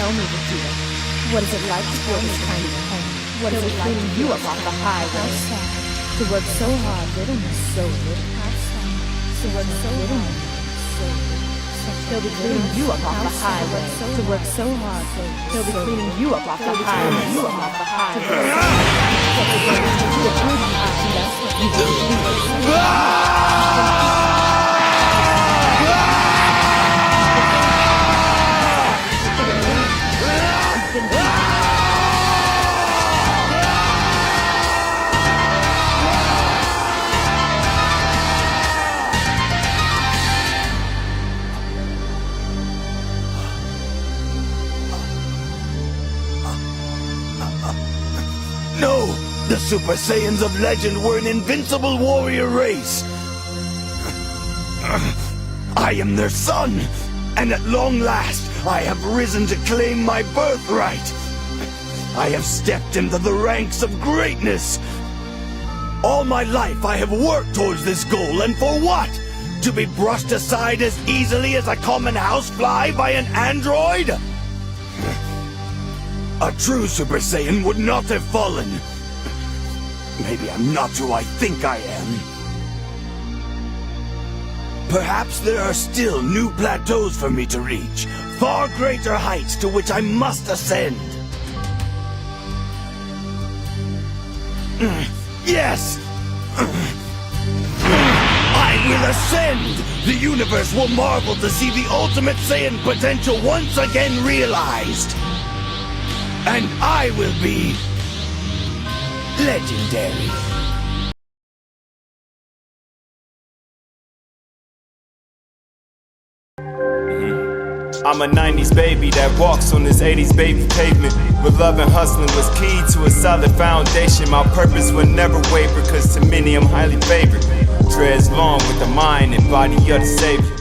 Tell me, Vegeta, what is it like to feel this kind of pain? What is it like to you up on the highway? To work so hard, little, so little. To work so hard, so little. He'll be cleaning you up off the highway. To work so hard, he'll be cleaning you up off the highway. You up off the highway. No! The Super Saiyans of legend were an invincible warrior race! I am their son! And at long last, I have risen to claim my birthright! I have stepped into the ranks of greatness! All my life I have worked towards this goal, and for what? To be brushed aside as easily as a common housefly by an android? A true Super Saiyan would not have fallen. Maybe I'm not who I think I am. Perhaps there are still new plateaus for me to reach, far greater heights to which I must ascend. Yes! I will ascend! The universe will marvel to see the ultimate Saiyan potential once again realized. And I will be legendary. I'm a 90s baby that walks on this 80s baby pavement. Where love and hustling was key to a solid foundation. My purpose would never waver, cause to many I'm highly favored. Dreads long with the mind and body of the Savior.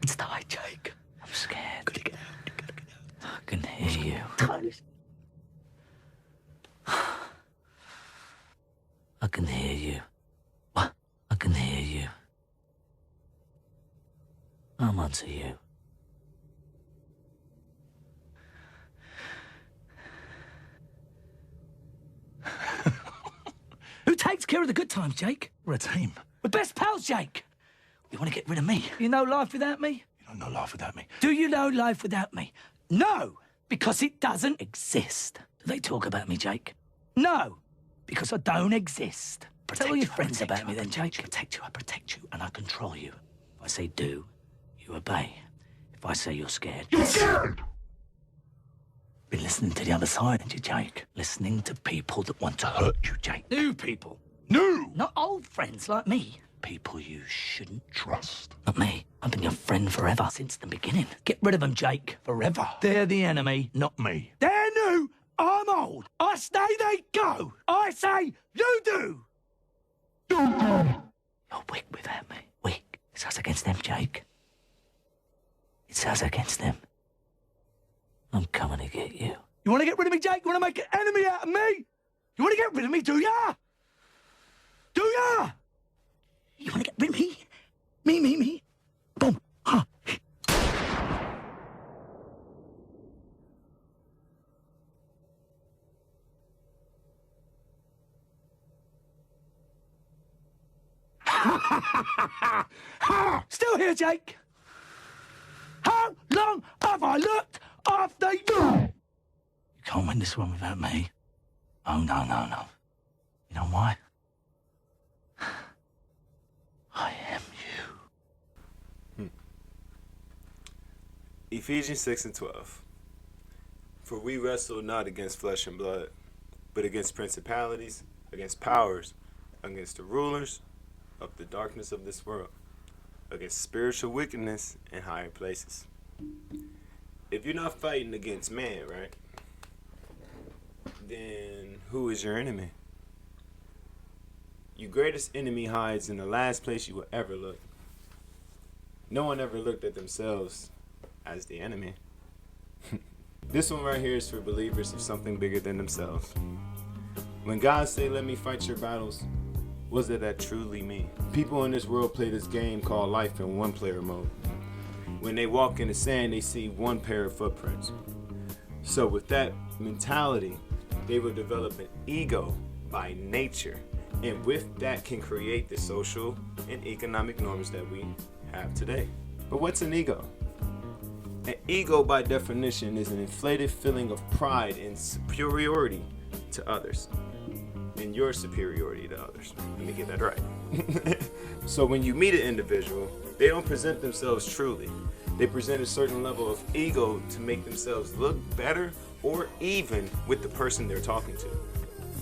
It's time, Jake. I'm scared. I can hear you. I can hear you. What? I can hear you. I'm onto you. Who takes care of the good times, Jake? We're a team. We're best pals, Jake. You want to get rid of me? You know life without me? You don't know life without me. Do you know life without me? No, because it doesn't exist. Do they talk about me, Jake? No, because I don't exist. Tell all your friends about me then, Jake. I protect you, and I control you. If I say do, you obey. If I say you're scared, you're scared! Been listening to the other side, haven't you, Jake? Listening to people that want to hurt you, Jake. New people. No! Not old friends like me. People you shouldn't trust. Not me. I've been your friend forever, since the beginning. Get rid of them, Jake. Forever. They're the enemy. Not me. They're new. I'm old. I say they go. I say you do. You're weak without me. Weak. It's us against them, Jake. It's us against them. I'm coming to get you. You want to get rid of me, Jake? You want to make an enemy out of me? You want to get rid of me, do ya? Do ya? You want to get rid of me? Me. Boom. Huh. Still here, Jake. How long have I looked after you? You can't win this one without me. Oh, no. You know why? I am you. Ephesians 6:12. For we wrestle not against flesh and blood, but against principalities, against powers, against the rulers of the darkness of this world, against spiritual wickedness in higher places. If you're not fighting against man, right, then who is your enemy? Your greatest enemy hides in the last place you will ever look. No one ever looked at themselves as the enemy. This one right here is for believers of something bigger than themselves. When God say, let me fight your battles, what does that truly mean? People in this world play this game called life in one-player mode. When they walk in the sand, they see one pair of footprints. So with that mentality, they will develop an ego by nature. And with that can create the social and economic norms that we have today. But what's an ego? An ego, by definition, is an inflated feeling of pride and superiority to others. And your superiority to others. Let me get that right. So when you meet an individual, they don't present themselves truly. They present a certain level of ego to make themselves look better or even with the person they're talking to.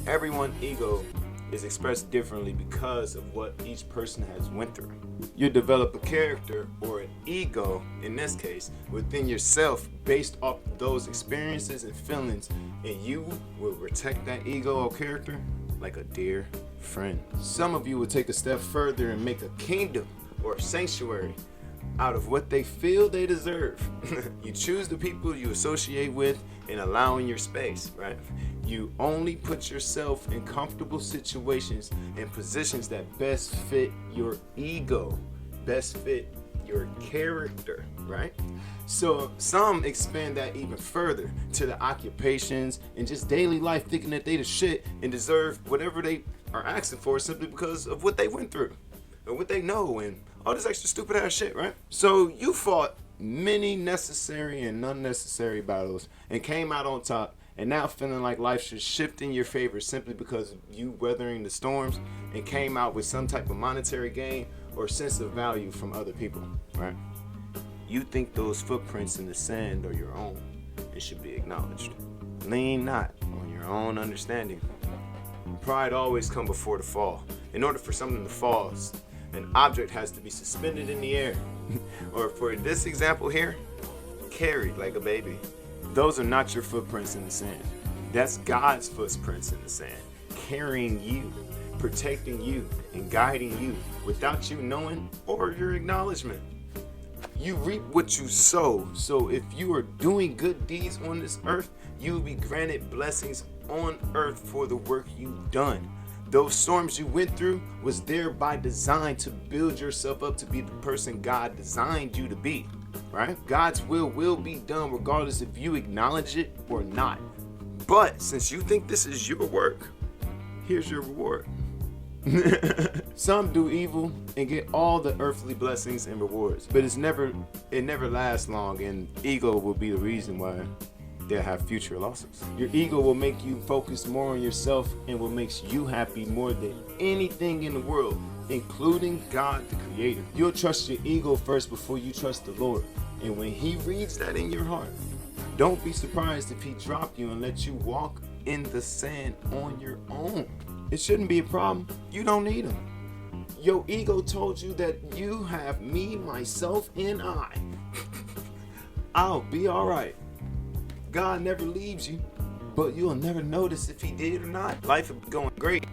Everyone's ego is expressed differently because of what each person has went through. You develop a character or an ego, in this case, within yourself based off those experiences and feelings, and you will protect that ego or character like a dear friend. Some of you will take a step further and make a kingdom or a sanctuary out of what they feel they deserve. You choose the people you associate with and allow in your space, right? You only put yourself in comfortable situations and positions that best fit your ego, best fit your character, right? So some expand that even further to the occupations and just daily life, thinking that they the shit and deserve whatever they are asking for simply because of what they went through or what they know and all this extra stupid ass shit, right? So you fought many necessary and unnecessary battles and came out on top, and now feeling like life should shift in your favor simply because of you weathering the storms and came out with some type of monetary gain or sense of value from other people, right? You think those footprints in the sand are your own and should be acknowledged. Lean not on your own understanding. Pride always comes before the fall. In order for something to fall, an object has to be suspended in the air. Or for this example here, carried like a baby. Those are not your footprints in the sand. That's God's footprints in the sand, carrying you, protecting you, and guiding you without you knowing or your acknowledgement. You reap what you sow. So if you are doing good deeds on this earth, you will be granted blessings on earth for the work you've done. Those storms you went through was there by design to build yourself up to be the person God designed you to be, right? God's will be done regardless if you acknowledge it or not. But since you think this is your work, here's your reward. Some do evil and get all the earthly blessings and rewards, but it never lasts long, and ego will be the reason why they'll have future losses. Your ego will make you focus more on yourself and what makes you happy more than anything in the world, including God the Creator. You'll trust your ego first before you trust the Lord. And when He reads that in your heart, don't be surprised if He dropped you and let you walk in the sand on your own. It shouldn't be a problem. You don't need Him. Your ego told you that you have me, myself, and I. I'll be alright. God never leaves you, but you'll never notice if He did or not. Life will be going great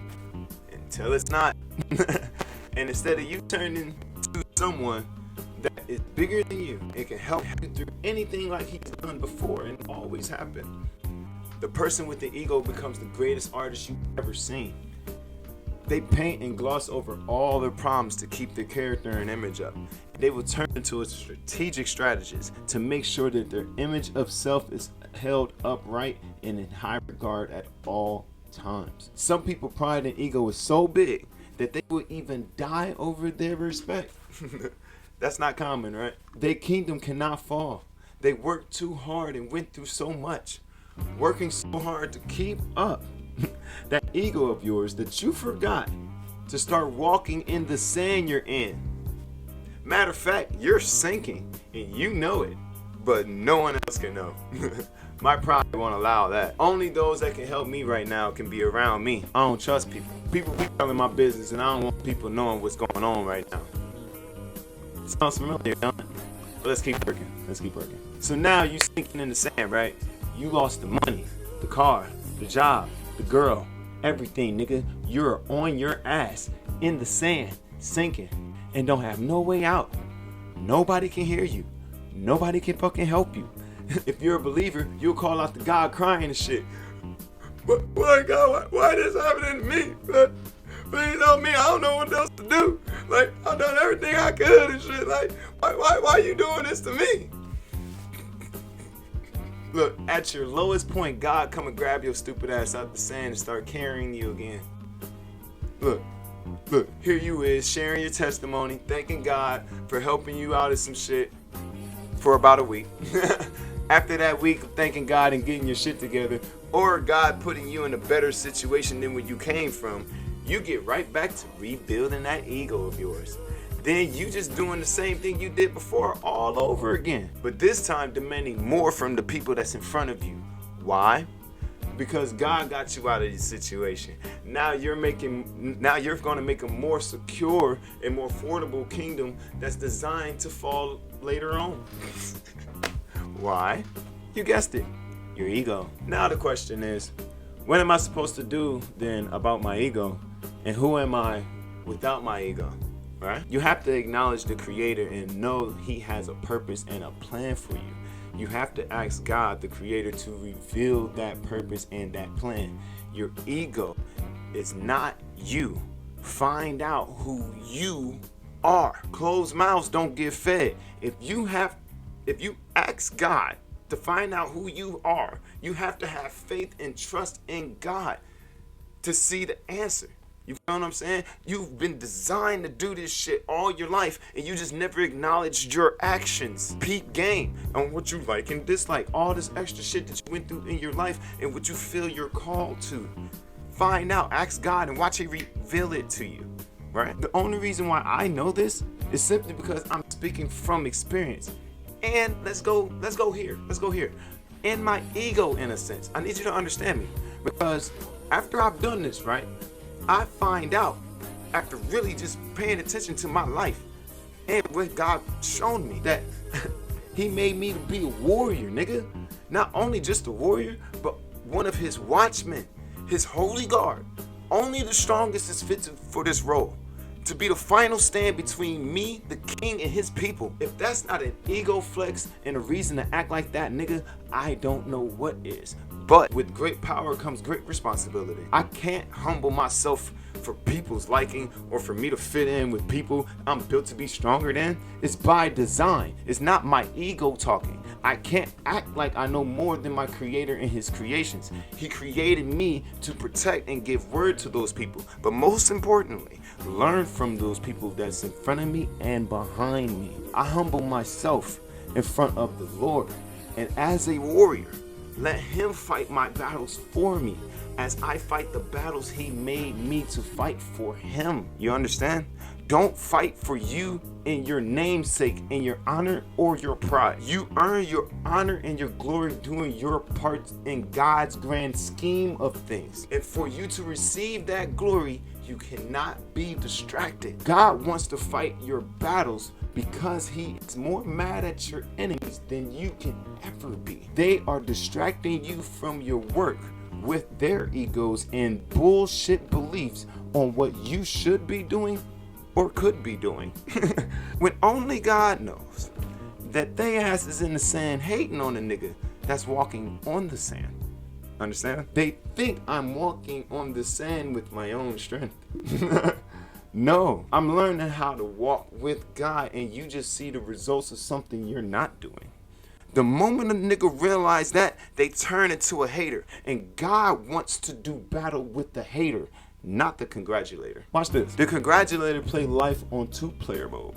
until it's not. And instead of you turning to someone that is bigger than you and can help you through anything like He's done before and always happened, the person with the ego becomes the greatest artist you've ever seen. They paint and gloss over all their problems to keep their character and image up. They will turn into a strategic strategist to make sure that their image of self is held upright and in high regard at all times. Some people pride and ego is so big that they will even die over their respect. That's not common, right? Their kingdom cannot fall. They worked too hard and went through so much, working so hard to keep up that ego of yours that you forgot to start walking in the sand you're in. Matter of fact, you're sinking and you know it, but no one else can know. My pride won't allow that. Only those that can help me right now can be around me. I don't trust people. People be telling my business and I don't want people knowing what's going on right now. Sounds familiar, don't it? But let's keep working. So now you sinking in the sand, right? You lost the money, the car, the job, the girl, everything, nigga. You're on your ass in the sand, sinking, and don't have no way out. Nobody can hear you. Nobody can fucking help you. If you're a believer, you'll call out to God crying and shit. Why God, why this happening to me? Please help me, I don't know what else to do. Like, I've done everything I could and shit. Like, why you doing this to me? Look, at your lowest point, God come and grab your stupid ass out the sand and start carrying you again. Look, here you is, sharing your testimony, thanking God for helping you out of some shit for about a week. After that week of thanking God and getting your shit together, or God putting you in a better situation than where you came from, you get right back to rebuilding that ego of yours. Then you just doing the same thing you did before all over again. But this time demanding more from the people that's in front of you. Why? Because God got you out of this situation. Now you're gonna make a more secure and more affordable kingdom that's designed to fall later on. Why? You guessed it, your ego. Now the question is, what am I supposed to do then about my ego? And who am I without my ego? Right? You have to acknowledge the Creator and know He has a purpose and a plan for you. You have to ask God, the Creator, to reveal that purpose and that plan. Your ego is not you. Find out who you are. Closed mouths don't get fed. If you ask God to find out who you are, you have to have faith and trust in God to see the answer. You know what I'm saying? You've been designed to do this shit all your life, and you just never acknowledged your actions. Peak game on what you like and dislike, all this extra shit that you went through in your life and what you feel you're called to. Find out, ask God, and watch He reveal it to you. Right? The only reason why I know this is simply because I'm speaking from experience. And let's go here. In my ego, in a sense, I need you to understand me, because after I've done this, right, I find out, after really just paying attention to my life and what God shown me, that He made me to be a warrior, nigga. Not only just a warrior, but one of His watchmen, His holy guard. Only the strongest is fit for this role. To be the final stand between me, the king, and His people. If that's not an ego flex and a reason to act like that, nigga, I don't know what is. But with great power comes great responsibility. I can't humble myself for people's liking or for me to fit in with people I'm built to be stronger than. It's by design. It's not my ego talking. I can't act like I know more than my Creator and His creations. He created me to protect and give word to those people. But most importantly, learn from those people that's in front of me and behind me. I humble myself in front of the Lord. And as a warrior, let Him fight my battles for me as I fight the battles He made me to fight for Him. You understand? Don't fight for you in your namesake, in your honor or your pride. You earn your honor and your glory doing your part in God's grand scheme of things. And for you to receive that glory, you cannot be distracted. God wants to fight your battles because He is more mad at your enemies than you can ever be. They are distracting you from your work with their egos and bullshit beliefs on what you should be doing or could be doing. When only God knows that they ass is in the sand hating on a nigga that's walking on the sand. Understand? They think I'm walking on the sand with my own strength. No, I'm learning how to walk with God, and you just see the results of something you're not doing. The moment a nigga realize that, they turn into a hater, and God wants to do battle with the hater, not the congratulator. Watch this. The congratulator play life on 2-player mode.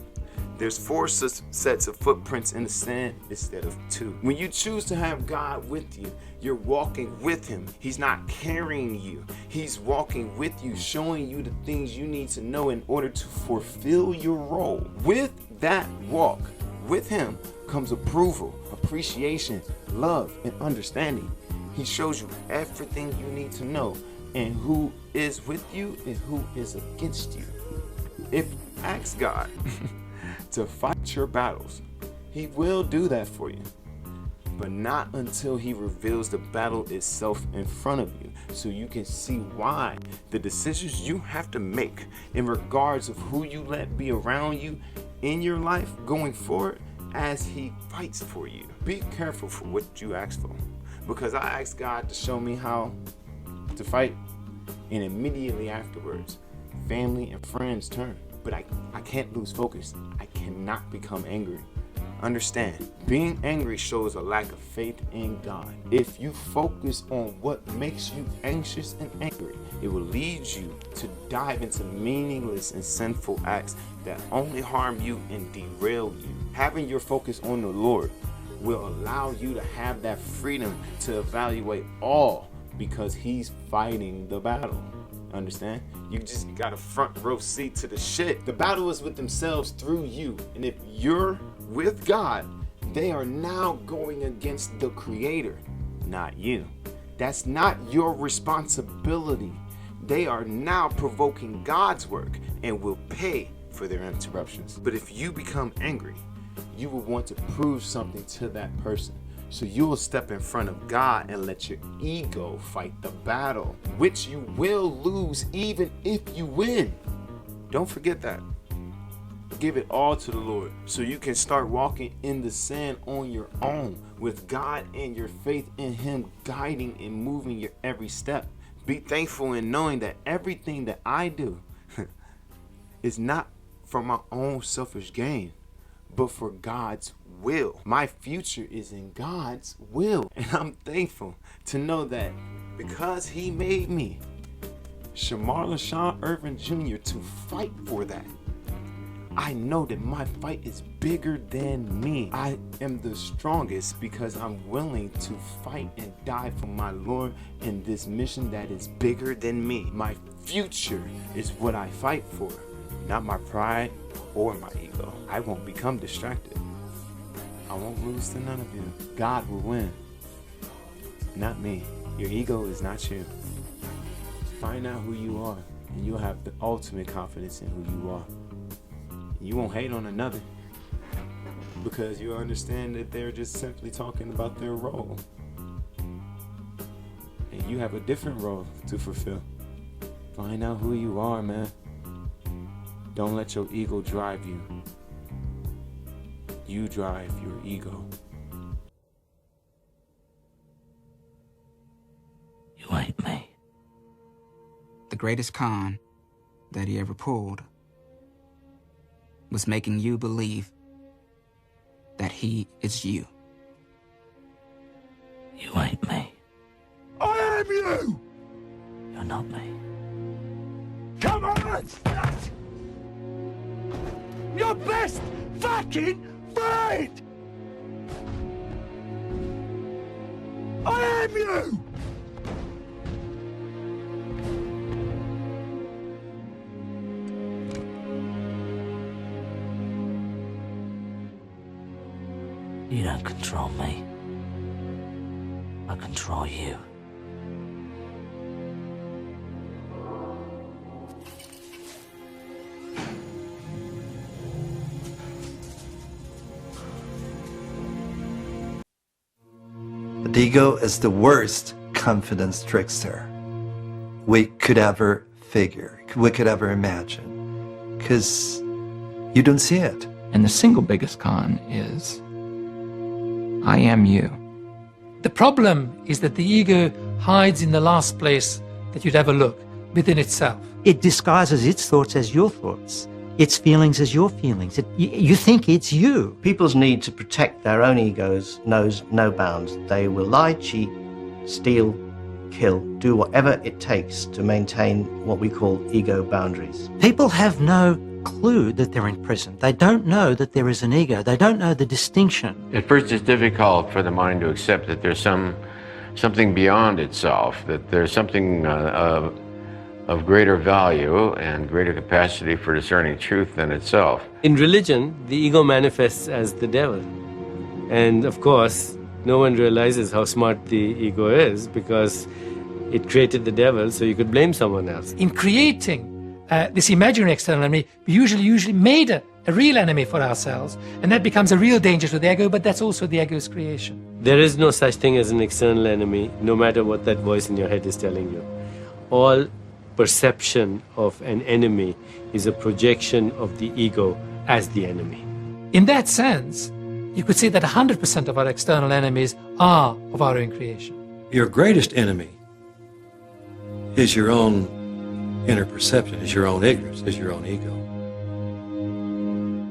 There's 4 sets of footprints in the sand instead of 2. When you choose to have God with you, you're walking with Him. He's not carrying you. He's walking with you, showing you the things you need to know in order to fulfill your role. With that walk with Him comes approval, appreciation, love, and understanding. He shows you everything you need to know and who is with you and who is against you. If you ask God to fight your battles, He will do that for you, but not until He reveals the battle itself in front of you, so you can see why the decisions you have to make in regards of who you let be around you in your life going forward as he fights for you. Be careful for what you ask for, because I asked God to show me how to fight, and immediately afterwards, family and friends turn. But I can't lose focus. I cannot become angry. Understand, being angry shows a lack of faith in God. If you focus on what makes you anxious and angry, it will lead you to dive into meaningless and sinful acts that only harm you and derail you. Having your focus on the Lord will allow you to have that freedom to evaluate all, because he's fighting the battle. Understand? You just got a front row seat to the shit. The battle is with themselves through you. And if you're with God, they are now going against the Creator, not you. That's not your responsibility. They are now provoking God's work and will pay for their interruptions. But if you become angry, you will want to prove something to that person. So you will step in front of God and let your ego fight the battle, which you will lose even if you win. Don't forget that. Give it all to the Lord so you can start walking in the sand on your own with God and your faith in Him guiding and moving your every step. Be thankful in knowing that everything that I do is not for my own selfish gain, but for God's will. My future is in God's will. And I'm thankful to know that because He made me, Shamar LaShawn Irvin Jr., to fight for that, I know that my fight is bigger than me. I am the strongest because I'm willing to fight and die for my Lord in this mission that is bigger than me. My future is what I fight for, not my pride or my ego. I won't become distracted. I won't lose to none of you. God will win, not me. Your ego is not you. Find out who you are, and you'll have the ultimate confidence in who you are. You won't hate on another because you understand that they're just simply talking about their role. And you have a different role to fulfill. Find out who you are, man. Don't let your ego drive you. You drive your ego. You ain't me. The greatest con that he ever pulled was making you believe that he is you. You ain't me. I am you! You're not me. Come on! Your best fucking friend! I am you! You don't control me. I control you. The ego is the worst confidence trickster we could ever figure, we could ever imagine, because you don't see it. And the single biggest con is, I am you. The problem is that the ego hides in the last place that you'd ever look, within itself. It disguises its thoughts as your thoughts, its feelings as your feelings. You think it's you. People's need to protect their own egos knows no bounds. They will lie, cheat, steal, kill, do whatever it takes to maintain what we call ego boundaries. People have no clue that they're in prison. They don't know that there is an ego. They don't know the distinction. At first it's difficult for the mind to accept that there's something beyond itself, that there's something of greater value and greater capacity for discerning truth than itself. In religion, the ego manifests as the devil. And of course, no one realizes how smart the ego is because it created the devil so you could blame someone else. In creating this imaginary external enemy, we usually made a real enemy for ourselves, and that becomes a real danger to the ego, but that's also the ego's creation. There is no such thing as an external enemy, no matter what that voice in your head is telling you. All perception of an enemy is a projection of the ego as the enemy. In that sense, you could say that 100% of our external enemies are of our own creation. Your greatest enemy is your own inner perception, is your own ignorance, is your own ego.